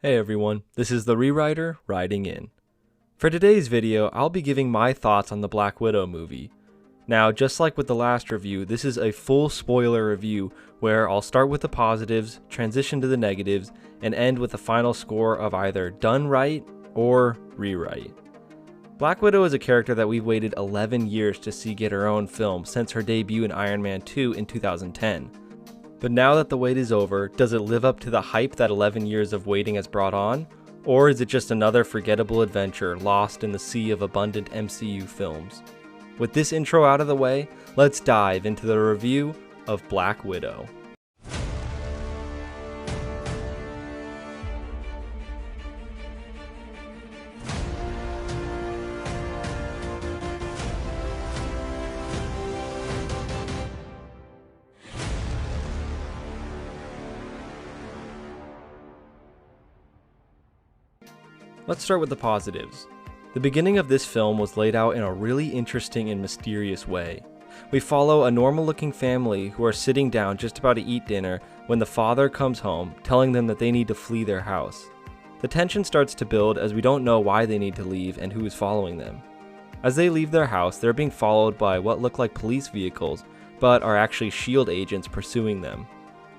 Hey everyone, this is the Rewriter writing in. For today's video, I'll be giving my thoughts on the Black Widow movie. Now, just like with the last review, this is a full spoiler review where I'll start with the positives, transition to the negatives, and end with a final score of either done right or rewrite. Black Widow is a character that we've waited 11 years to see get her own film since her debut in Iron Man 2 in 2010. But now that the wait is over, does it live up to the hype that 11 years of waiting has brought on? Or is it just another forgettable adventure lost in the sea of abundant MCU films? With this intro out of the way, let's dive into the review of Black Widow. Let's start with the positives. The beginning of this film was laid out in a really interesting and mysterious way. We follow a normal looking family who are sitting down just about to eat dinner when the father comes home, telling them that they need to flee their house. The tension starts to build as we don't know why they need to leave and who is following them. As they leave their house, they're being followed by what look like police vehicles, but are actually SHIELD agents pursuing them.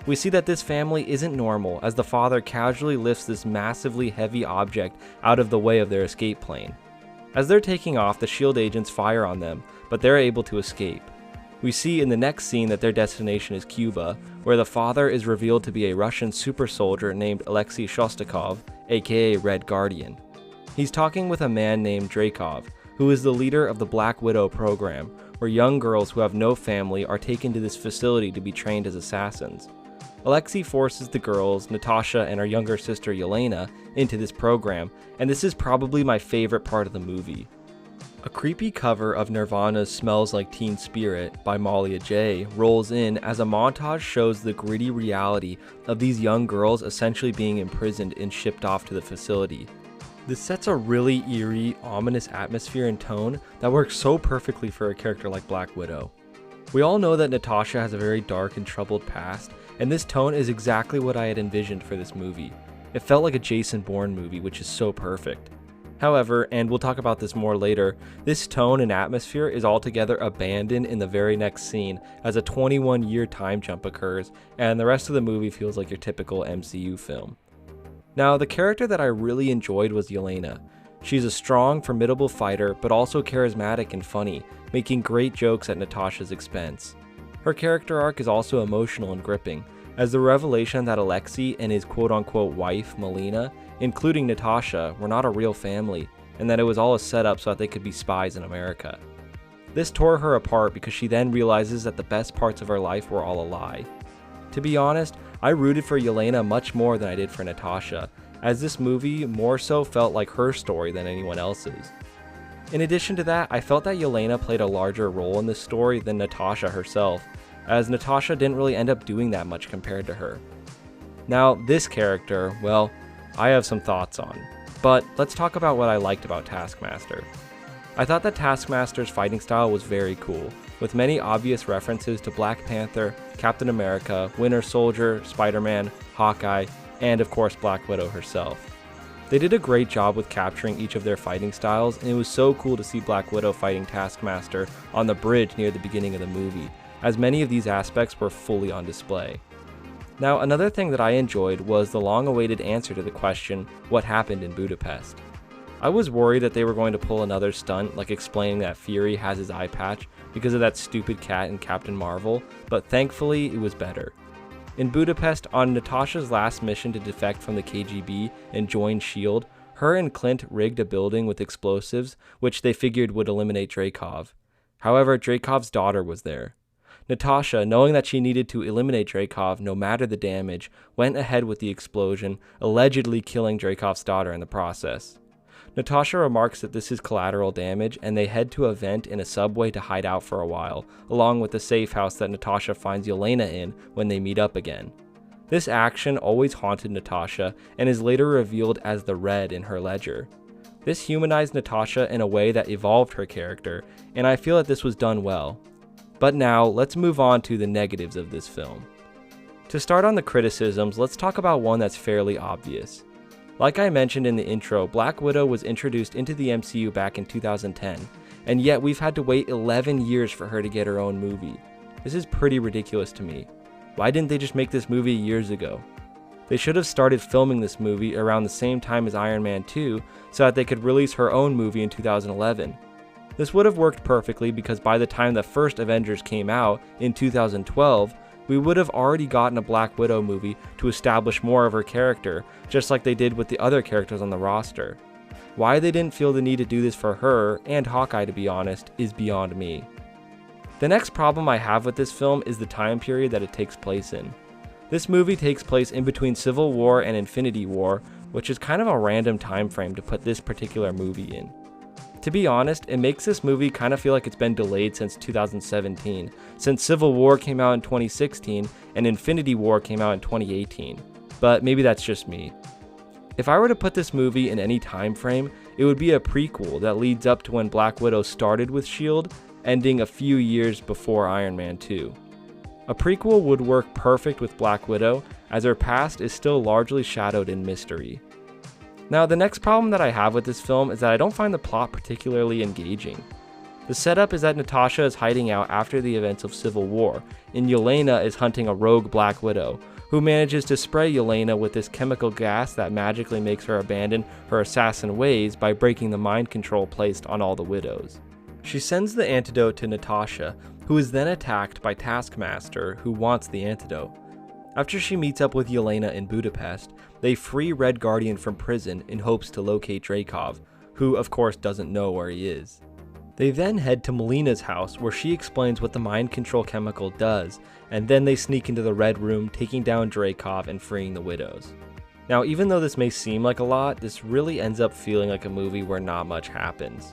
We see that this family isn't normal as the father casually lifts this massively heavy object out of the way of their escape plane. As they're taking off, the SHIELD agents fire on them, but they're able to escape. We see in the next scene that their destination is Cuba, where the father is revealed to be a Russian super soldier named Alexei Shostakov, aka Red Guardian. He's talking with a man named Drakov, who is the leader of the Black Widow program, where young girls who have no family are taken to this facility to be trained as assassins. Alexei forces the girls, Natasha and her younger sister Yelena, into this program, and this is probably my favorite part of the movie. A creepy cover of Nirvana's Smells Like Teen Spirit by Malia J rolls in as a montage shows the gritty reality of these young girls essentially being imprisoned and shipped off to the facility. This sets a really eerie, ominous atmosphere and tone that works so perfectly for a character like Black Widow. We all know that Natasha has a very dark and troubled past, and this tone is exactly what I had envisioned for this movie. It felt like a Jason Bourne movie, which is so perfect. However, and we'll talk about this more later, this tone and atmosphere is altogether abandoned in the very next scene as a 21-year time jump occurs, and the rest of the movie feels like your typical MCU film. Now, the character that I really enjoyed was Yelena. She's a strong, formidable fighter, but also charismatic and funny, making great jokes at Natasha's expense. Her character arc is also emotional and gripping, as the revelation that Alexei and his quote-unquote wife, Melina, including Natasha, were not a real family, and that it was all a setup so that they could be spies in America. This tore her apart because she then realizes that the best parts of her life were all a lie. To be honest, I rooted for Yelena much more than I did for Natasha, as this movie more so felt like her story than anyone else's. In addition to that, I felt that Yelena played a larger role in this story than Natasha herself, as Natasha didn't really end up doing that much compared to her. Now, this character, well, I have some thoughts on, but let's talk about what I liked about Taskmaster. I thought that Taskmaster's fighting style was very cool, with many obvious references to Black Panther, Captain America, Winter Soldier, Spider-Man, Hawkeye, and of course Black Widow herself. They did a great job with capturing each of their fighting styles, and it was so cool to see Black Widow fighting Taskmaster on the bridge near the beginning of the movie, as many of these aspects were fully on display. Now, another thing that I enjoyed was the long-awaited answer to the question, what happened in Budapest? I was worried that they were going to pull another stunt like explaining that Fury has his eye patch because of that stupid cat in Captain Marvel, but thankfully it was better. In Budapest, on Natasha's last mission to defect from the KGB and join SHIELD, her and Clint rigged a building with explosives, which they figured would eliminate Drakov. However, Drakov's daughter was there. Natasha, knowing that she needed to eliminate Drakov no matter the damage, went ahead with the explosion, allegedly killing Drakov's daughter in the process. Natasha remarks that this is collateral damage, and they head to a vent in a subway to hide out for a while, along with the safe house that Natasha finds Yelena in when they meet up again. This action always haunted Natasha, and is later revealed as the Red in her ledger. This humanized Natasha in a way that evolved her character, and I feel that this was done well. But now, let's move on to the negatives of this film. To start on the criticisms, let's talk about one that's fairly obvious. Like I mentioned in the intro, Black Widow was introduced into the MCU back in 2010, and yet we've had to wait 11 years for her to get her own movie. This is pretty ridiculous to me. Why didn't they just make this movie years ago? They should have started filming this movie around the same time as Iron Man 2 so that they could release her own movie in 2011. This would have worked perfectly because by the time the first Avengers came out in 2012, we would have already gotten a Black Widow movie to establish more of her character, just like they did with the other characters on the roster. Why they didn't feel the need to do this for her, and Hawkeye to be honest, is beyond me. The next problem I have with this film is the time period that it takes place in. This movie takes place in between Civil War and Infinity War, which is kind of a random time frame to put this particular movie in. To be honest, it makes this movie kind of feel like it's been delayed since 2017, since Civil War came out in 2016 and Infinity War came out in 2018. But maybe that's just me. If I were to put this movie in any time frame, it would be a prequel that leads up to when Black Widow started with S.H.I.E.L.D., ending a few years before Iron Man 2. A prequel would work perfect with Black Widow, as her past is still largely shadowed in mystery. Now, the next problem that I have with this film is that I don't find the plot particularly engaging. The setup is that Natasha is hiding out after the events of Civil War, and Yelena is hunting a rogue Black Widow, who manages to spray Yelena with this chemical gas that magically makes her abandon her assassin ways by breaking the mind control placed on all the widows. She sends the antidote to Natasha, who is then attacked by Taskmaster, who wants the antidote. After she meets up with Yelena in Budapest, they free Red Guardian from prison in hopes to locate Drakov, who of course doesn't know where he is. They then head to Melina's house where she explains what the mind control chemical does, and then they sneak into the Red Room, taking down Drakov and freeing the widows. Now, even though this may seem like a lot, this really ends up feeling like a movie where not much happens.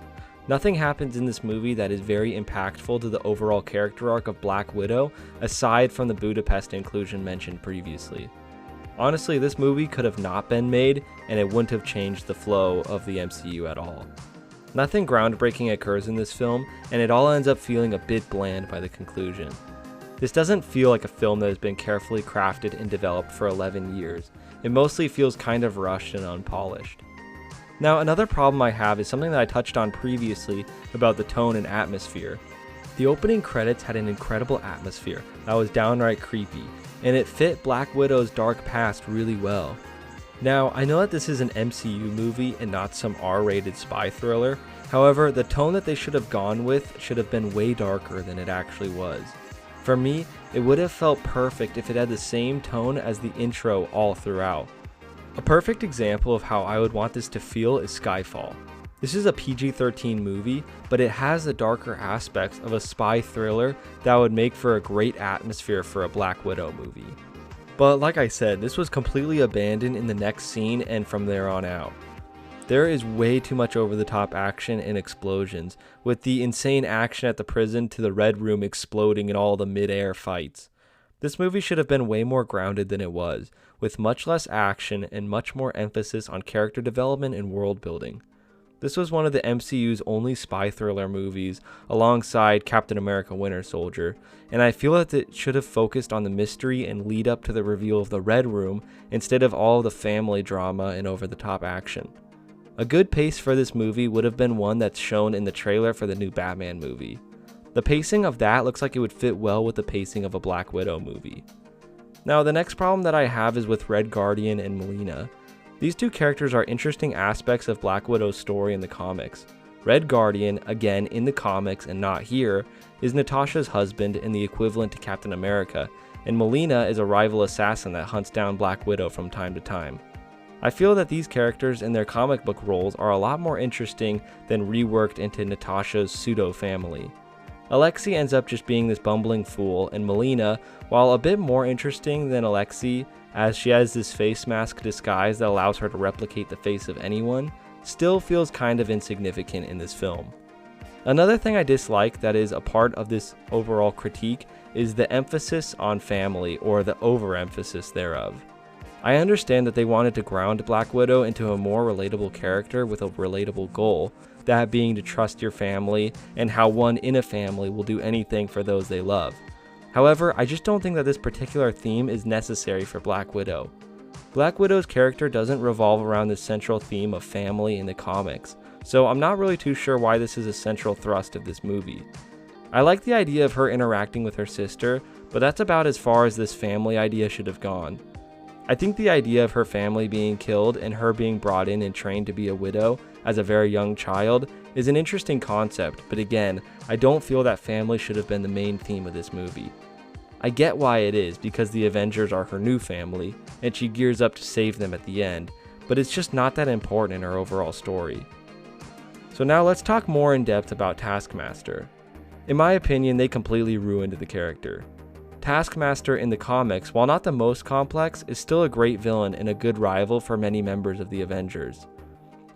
Nothing happens in this movie that is very impactful to the overall character arc of Black Widow, aside from the Budapest inclusion mentioned previously. Honestly, this movie could have not been made, and it wouldn't have changed the flow of the MCU at all. Nothing groundbreaking occurs in this film, and it all ends up feeling a bit bland by the conclusion. This doesn't feel like a film that has been carefully crafted and developed for 11 years. It mostly feels kind of rushed and unpolished. Now, another problem I have is something that I touched on previously about the tone and atmosphere. The opening credits had an incredible atmosphere that was downright creepy, and it fit Black Widow's dark past really well. Now, I know that this is an MCU movie and not some R-rated spy thriller, however, the tone that they should have gone with should have been way darker than it actually was. For me, it would have felt perfect if it had the same tone as the intro all throughout. A perfect example of how I would want this to feel is Skyfall. This is a PG-13 movie, but it has the darker aspects of a spy thriller that would make for a great atmosphere for a Black Widow movie. But like I said, this was completely abandoned in the next scene and from there on out. There is way too much over-the-top action and explosions, with the insane action at the prison to the Red Room exploding in all the mid-air fights. This movie should have been way more grounded than it was, with much less action and much more emphasis on character development and world building. This was one of the MCU's only spy thriller movies, alongside Captain America: Winter Soldier, and I feel that it should have focused on the mystery and lead up to the reveal of the Red Room instead of all the family drama and over-the-top action. A good pace for this movie would have been one that's shown in the trailer for the new Batman movie. The pacing of that looks like it would fit well with the pacing of a Black Widow movie. Now, the next problem that I have is with Red Guardian and Melina. These two characters are interesting aspects of Black Widow's story in the comics. Red Guardian, again in the comics and not here, is Natasha's husband and the equivalent to Captain America, and Melina is a rival assassin that hunts down Black Widow from time to time. I feel that these characters in their comic book roles are a lot more interesting than reworked into Natasha's pseudo-family. Alexei ends up just being this bumbling fool, and Melina, while a bit more interesting than Alexei, as she has this face mask disguise that allows her to replicate the face of anyone, still feels kind of insignificant in this film. Another thing I dislike that is a part of this overall critique is the emphasis on family, or the overemphasis thereof. I understand that they wanted to ground Black Widow into a more relatable character with a relatable goal, that being to trust your family and how one in a family will do anything for those they love. However, I just don't think that this particular theme is necessary for Black Widow. Black Widow's character doesn't revolve around this central theme of family in the comics, so I'm not really too sure why this is a central thrust of this movie. I like the idea of her interacting with her sister, but that's about as far as this family idea should have gone. I think the idea of her family being killed and her being brought in and trained to be a widow as a very young child is an interesting concept, but again, I don't feel that family should have been the main theme of this movie. I get why it is, because the Avengers are her new family, and she gears up to save them at the end, but it's just not that important in her overall story. So now let's talk more in depth about Taskmaster. In my opinion, they completely ruined the character. Taskmaster in the comics, while not the most complex, is still a great villain and a good rival for many members of the Avengers.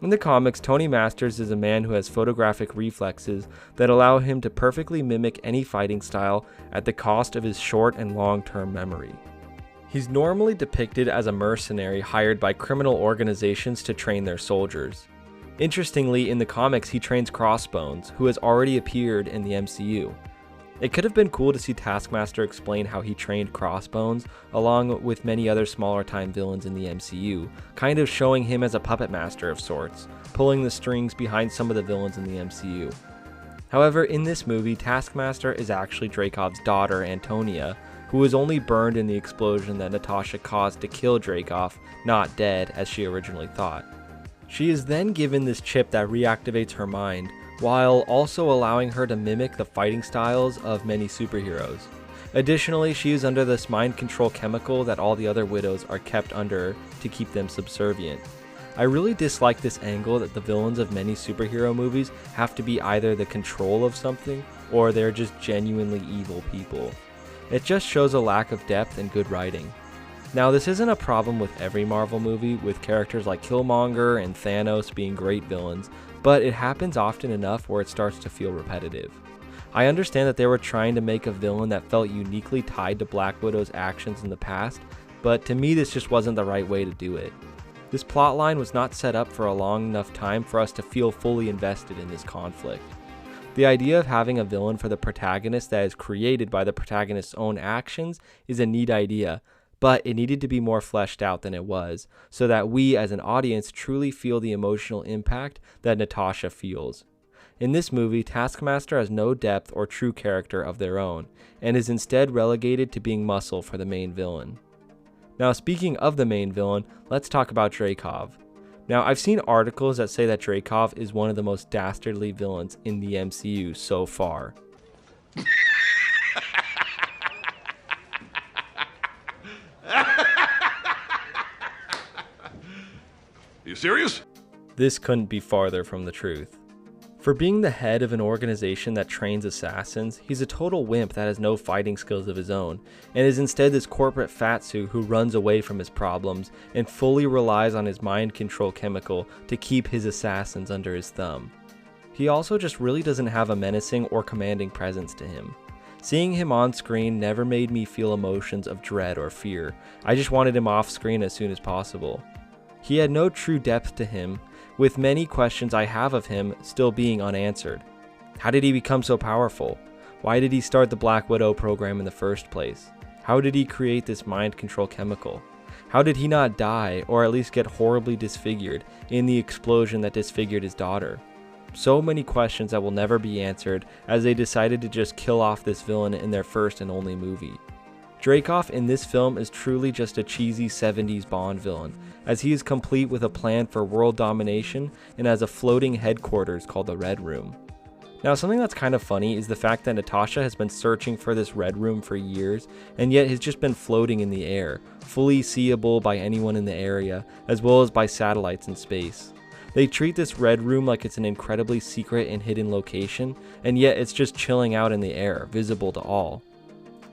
In the comics, Tony Masters is a man who has photographic reflexes that allow him to perfectly mimic any fighting style at the cost of his short and long-term memory. He's normally depicted as a mercenary hired by criminal organizations to train their soldiers. Interestingly, in the comics, he trains Crossbones, who has already appeared in the MCU. It could have been cool to see Taskmaster explain how he trained Crossbones, along with many other smaller time villains in the MCU, kind of showing him as a puppet master of sorts, pulling the strings behind some of the villains in the MCU. However, in this movie, Taskmaster is actually Drakov's daughter, Antonia, who was only burned in the explosion that Natasha caused to kill Drakov, not dead as she originally thought. She is then given this chip that reactivates her mind, while also allowing her to mimic the fighting styles of many superheroes. Additionally, she is under this mind control chemical that all the other widows are kept under to keep them subservient. I really dislike this angle that the villains of many superhero movies have to be either the control of something or they're just genuinely evil people. It just shows a lack of depth and good writing. Now, this isn't a problem with every Marvel movie, with characters like Killmonger and Thanos being great villains, but it happens often enough where it starts to feel repetitive. I understand that they were trying to make a villain that felt uniquely tied to Black Widow's actions in the past, but to me this just wasn't the right way to do it. This plotline was not set up for a long enough time for us to feel fully invested in this conflict. The idea of having a villain for the protagonist that is created by the protagonist's own actions is a neat idea, but it needed to be more fleshed out than it was, so that we as an audience truly feel the emotional impact that Natasha feels. In this movie, Taskmaster has no depth or true character of their own, and is instead relegated to being muscle for the main villain. Now, speaking of the main villain, let's talk about Drakov. Now, I've seen articles that say that Drakov is one of the most dastardly villains in the MCU so far. You serious? This couldn't be farther from the truth. For being the head of an organization that trains assassins, he's a total wimp that has no fighting skills of his own, and is instead this corporate fatso who runs away from his problems and fully relies on his mind control chemical to keep his assassins under his thumb. He also just really doesn't have a menacing or commanding presence to him. Seeing him on screen never made me feel emotions of dread or fear. I just wanted him off screen as soon as possible. He had no true depth to him, with many questions I have of him still being unanswered. How did he become so powerful? Why did he start the Black Widow program in the first place? How did he create this mind control chemical? How did he not die, or at least get horribly disfigured, in the explosion that disfigured his daughter? So many questions that will never be answered, as they decided to just kill off this villain in their first and only movie. Drakov in this film is truly just a cheesy 70s Bond villain, as he is complete with a plan for world domination and has a floating headquarters called the Red Room. Now, something that's kind of funny is the fact that Natasha has been searching for this Red Room for years, and yet has just been floating in the air, fully seeable by anyone in the area, as well as by satellites in space. They treat this Red Room like it's an incredibly secret and hidden location, and yet it's just chilling out in the air, visible to all.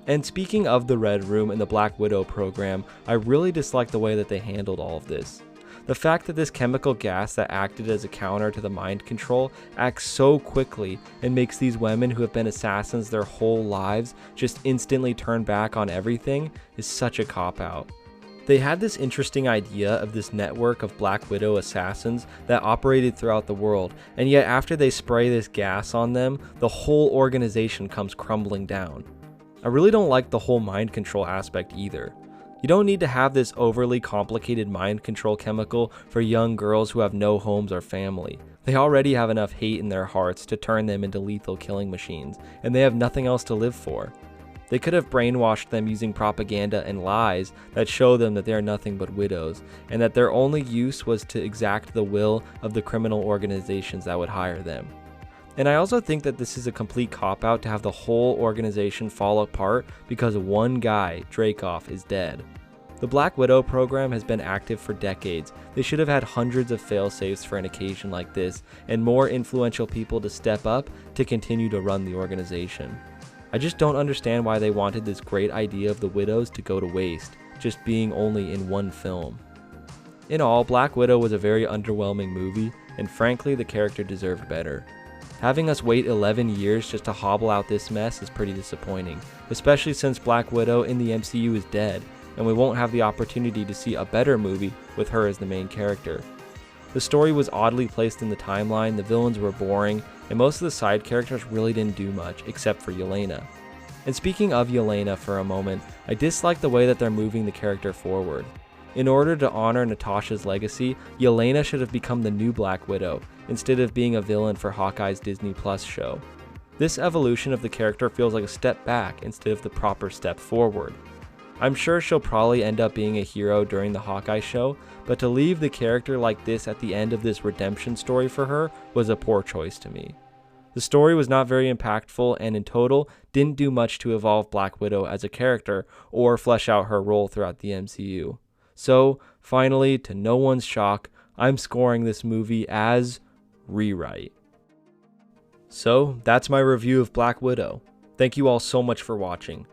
And speaking of the Red Room and the Black Widow program, I really dislike the way that they handled all of this. The fact that this chemical gas that acted as a counter to the mind control acts so quickly and makes these women who have been assassins their whole lives just instantly turn back on everything is such a cop-out. They had this interesting idea of this network of Black Widow assassins that operated throughout the world, and yet after they spray this gas on them, the whole organization comes crumbling down. I really don't like the whole mind control aspect either. You don't need to have this overly complicated mind control chemical for young girls who have no homes or family. They already have enough hate in their hearts to turn them into lethal killing machines, and they have nothing else to live for. They could have brainwashed them using propaganda and lies that show them that they are nothing but widows, and that their only use was to exact the will of the criminal organizations that would hire them. And I also think that this is a complete cop-out to have the whole organization fall apart because one guy, Drakov, is dead. The Black Widow program has been active for decades. They should have had hundreds of fail-safes for an occasion like this, and more influential people to step up to continue to run the organization. I just don't understand why they wanted this great idea of the Widows to go to waste, just being only in one film. In all, Black Widow was a very underwhelming movie, and frankly, the character deserved better. Having us wait 11 years just to hobble out this mess is pretty disappointing, especially since Black Widow in the MCU is dead, and we won't have the opportunity to see a better movie with her as the main character. The story was oddly placed in the timeline, the villains were boring, and most of the side characters really didn't do much, except for Yelena. And speaking of Yelena for a moment, I dislike the way that they're moving the character forward. In order to honor Natasha's legacy, Yelena should have become the new Black Widow, instead of being a villain for Hawkeye's Disney Plus show. This evolution of the character feels like a step back instead of the proper step forward. I'm sure she'll probably end up being a hero during the Hawkeye show, but to leave the character like this at the end of this redemption story for her was a poor choice to me. The story was not very impactful and in total didn't do much to evolve Black Widow as a character or flesh out her role throughout the MCU. So, finally, to no one's shock, I'm scoring this movie as rewrite. So, that's my review of Black Widow. Thank you all so much for watching.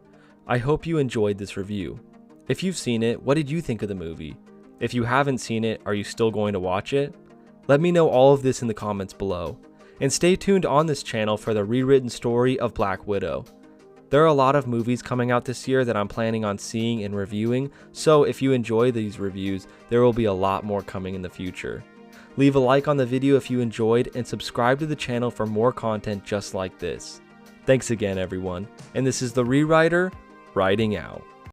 I hope you enjoyed this review. If you've seen it, what did you think of the movie? If you haven't seen it, are you still going to watch it? Let me know all of this in the comments below. And stay tuned on this channel for the rewritten story of Black Widow. There are a lot of movies coming out this year that I'm planning on seeing and reviewing, so if you enjoy these reviews, there will be a lot more coming in the future. Leave a like on the video if you enjoyed, and subscribe to the channel for more content just like this. Thanks again, everyone, and this is the Rewriter, writing out.